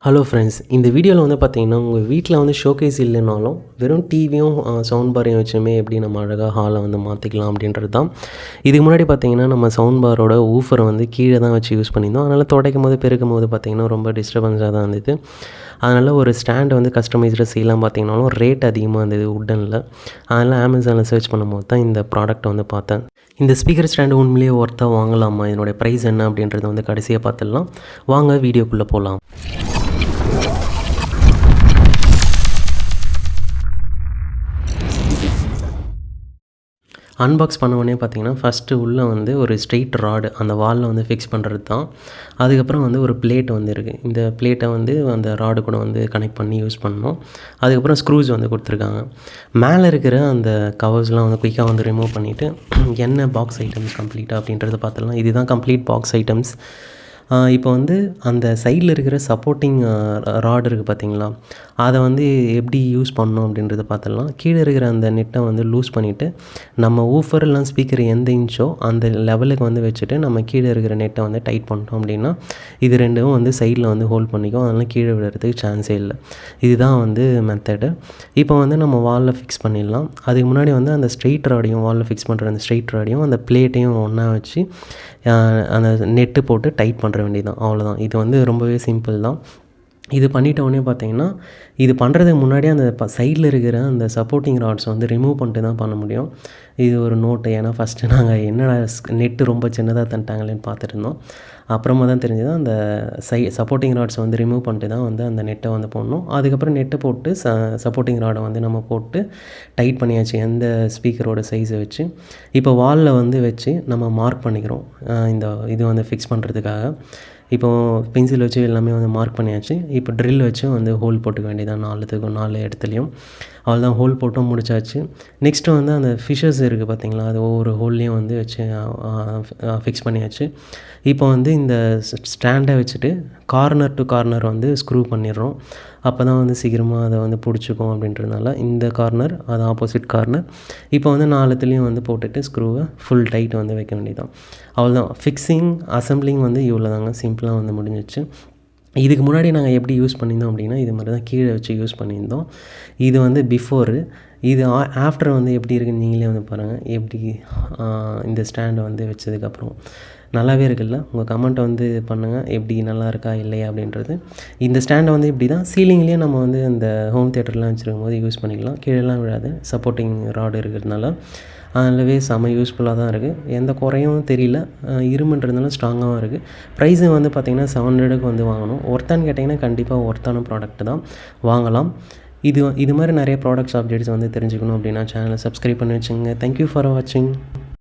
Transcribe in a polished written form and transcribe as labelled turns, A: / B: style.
A: Hello friends, இந்த வீடியோவில் வந்து பார்த்தீங்கன்னா, உங்கள் வீட்டில் வந்து ஷோகேஸ் இல்லைனாலும் வெறும் டிவியும் சவுண்ட் பாரையும் வச்சுமே எப்படி நம்ம அழகாக ஹாலை வந்து மாற்றிக்கலாம் அப்படின்றது தான். இதுக்கு முன்னாடி பார்த்தீங்கன்னா, நம்ம சவுண்ட் பாரோட ஊஃபரை வந்து கீழே தான் வச்சு யூஸ் பண்ணியிருந்தோம். அதனால் துடைக்கும் போது பெருக்கும் போது பார்த்தீங்கன்னா ரொம்ப டிஸ்டர்பன்ஸாக தான் இருந்தது. அதனால் ஒரு ஸ்டாண்டை வந்து கஸ்டமைஸ்டாக செய்யலாம் பார்த்தீங்கன்னாலும் ரேட் அதிகமாக இருந்தது உட்டனில். அதனால் அமேசானில் சர்ச் பண்ணும்போது தான் இந்த ப்ராடக்ட் வந்து பார்த்தேன். இந்த ஸ்பீக்கர் ஸ்டாண்டு உண்மையிலேயே ஒர்த்தாக வாங்கலாமா, இதனுடைய ப்ரைஸ் என்ன அப்படின்றத வந்து கடைசியாக பார்த்துடலாம். வாங்க வீடியோக்குள்ளே போகலாம். அன்பாக்ஸ் பண்ண பார்த்தீங்கன்னா, ஃபஸ்ட்டு உள்ளே வந்து ஒரு ஸ்ட்ரெயிட் ராடு அந்த வாலில் வந்து ஃபிக்ஸ் பண்ணுறது தான். அதுக்கப்புறம் வந்து ஒரு பிளேட் வந்து இருக்குது. இந்த பிளேட்டை வந்து அந்த ராடு கூட வந்து கனெக்ட் பண்ணி யூஸ் பண்ணணும். அதுக்கப்புறம் ஸ்க்ரூஸ் வந்து கொடுத்துருக்காங்க. மேலே இருக்கிற அந்த கவர்ஸ்லாம் வந்து குயிக்காக வந்து ரிமூவ் பண்ணிவிட்டு என்ன பாக்ஸ் ஐட்டம்ஸ் கம்ப்ளீட்டாக அப்படின்றத பார்த்துடலாம். இதுதான் கம்ப்ளீட் பாக்ஸ் ஐட்டம்ஸ். இப்போ வந்து அந்த சைடில் இருக்கிற சப்போர்ட்டிங் ராடு இருக்குது பார்த்தீங்களா, அதை வந்து எப்படி யூஸ் பண்ணணும் அப்படின்றத பார்த்துடலாம். கீழே இருக்கிற அந்த நெட்டை வந்து லூஸ் பண்ணிவிட்டு நம்ம ஊஃபர் இல்லை ஸ்பீக்கர் எந்த இன்ச்சோ அந்த லெவலுக்கு வந்து வச்சுட்டு நம்ம கீழே இருக்கிற நெட்டை வந்து டைட் பண்ணிட்டோம் அப்படின்னா இது ரெண்டும் வந்து சைடில் வந்து ஹோல்ட் பண்ணிக்கும். அதனால் கீழே விடுறதுக்கு சான்ஸே இல்லை. இதுதான் வந்து மெத்தடு. இப்போ வந்து நம்ம வாலில் ஃபிக்ஸ் பண்ணிடலாம். அதுக்கு முன்னாடி வந்து அந்த ஸ்ட்ரெயிட் ராடையும் வாலில் ஃபிக்ஸ் பண்ணுற அந்த ஸ்ட்ரெயிட் ராடையும் அந்த பிளேட்டையும் ஒன்றா வச்சு அந்த நெட்டு போட்டு டைட் பண்ணுற வேண்டியதுதான். அவ்வளோதான். இது வந்து ரொம்பவே சிம்பிள் தான். இது பண்ணிட்டோடனே பார்த்தீங்கன்னா, இது பண்ணுறதுக்கு முன்னாடியே அந்த சைடில் இருக்கிற அந்த சப்போர்ட்டிங் ராட்ஸ் வந்து ரிமூவ் பண்ணிட்டு தான் பண்ண முடியும். இது ஒரு நோட்டு. ஏன்னா ஃபஸ்ட்டு நாங்கள் என்னடா நெட்டு ரொம்ப சின்னதாக தந்துட்டாங்களேன்னு பார்த்துட்டு இருந்தோம். அப்புறமா தான் தெரிஞ்சது அந்த சப்போர்ட்டிங் ராட்ஸ் வந்து ரிமூவ் பண்ணிட்டு தான் வந்து அந்த நெட்டை வந்து போடணும். அதுக்கப்புறம் நெட்டை போட்டு சப்போர்ட்டிங் ராடை வந்து நம்ம போட்டு டைட் பண்ணியாச்சு எந்த ஸ்பீக்கரோட சைஸை வச்சு. இப்போ வாலில் வந்து வச்சு நம்ம மார்க் பண்ணிக்கிறோம் இந்த இது வந்து ஃபிக்ஸ் பண்ணுறதுக்காக. இப்போது பென்சில் வச்சு எல்லாமே வந்து மார்க் பண்ணியாச்சு. இப்போ ட்ரில் வச்சு வந்து ஹோல் போட்டுக்க வேண்டியதான் 4 இடத்துலையும். அவ்வளோதான், ஹோல் போட்டும் முடிச்சாச்சு. நெக்ஸ்ட்டு வந்து அந்த ஃபிஷர்ஸ் இருக்குது பார்த்தீங்களா, அது ஒவ்வொரு ஹோல்லையும் வந்து வச்சு ஃபிக்ஸ் பண்ணியாச்சு. இப்போ வந்து இந்த ஸ்டாண்டை வச்சுட்டு கார்னர் டு கார்னர் வந்து ஸ்க்ரூ பண்ணிடுறோம். அப்போ தான் வந்து சீக்கிரமாக அதை வந்து பிடிச்சிக்கும் அப்படின்றதுனால இந்த கார்னர், அது ஆப்போசிட் கார்னர். இப்போ வந்து 4த்துலேயும் வந்து போட்டுட்டு ஸ்க்ரூவை ஃபுல் டைட் வந்து வைக்க வேண்டியதான். அவ்வளோதான். ஃபிக்ஸிங் அசம்பிளிங் வந்து இவ்வளோ தாங்க, சிம்பிளாக வந்து முடிஞ்சிச்சு. இதுக்கு முன்னாடி நாங்கள் எப்படி யூஸ் பண்ணியிருந்தோம் அப்படின்னா, இது மாதிரி தான் கீழே வச்சு யூஸ் பண்ணியிருந்தோம். இது வந்து பிஃபோரு. இது ஆஃப்டர் வந்து எப்படி இருக்குன்னு நீங்களே வந்து பாருங்கள். எப்படி இந்த ஸ்டாண்டை வந்து வச்சதுக்கப்புறம் நல்லாவே இருக்குல்ல. உங்கள் கமெண்ட்டை வந்து பண்ணுங்கள், எப்படி நல்லா இருக்கா இல்லையா அப்படின்றது. இந்த ஸ்டாண்டை வந்து இப்படி தான் சீலிங்லேயே நம்ம வந்து இந்த ஹோம் தியேட்டர்லாம் வச்சுருக்கும் போது யூஸ் பண்ணிக்கலாம். கீழெல்லாம் விழாது, சப்போர்ட்டிங் ராடு இருக்கிறதுனால. அதனாலவே செம்ம யூஸ்ஃபுல்லாக தான் இருக்குது. எந்த குறையும் தெரியல. இரும்புன்றதுனால ஸ்ட்ராங்காகவும் இருக்குது. ப்ரைஸு வந்து பார்த்திங்கன்னா 700க்கு வந்து வாங்கணும். ஒர்த்தான்னு கேட்டிங்கன்னா கண்டிப்பாக ஒர்த்தான ப்ராடக்ட் தான், வாங்கலாம். இது மாதிரி நிறைய ப்ராடக்ட்ஸ் அப்டேட்ஸ் வந்து தெரிஞ்சுக்கணும் அப்படின்னா சேனலை சப்ஸ்கிரைப் பண்ணி வச்சுங்க. தேங்க்யூ ஃபார் வாட்சிங்.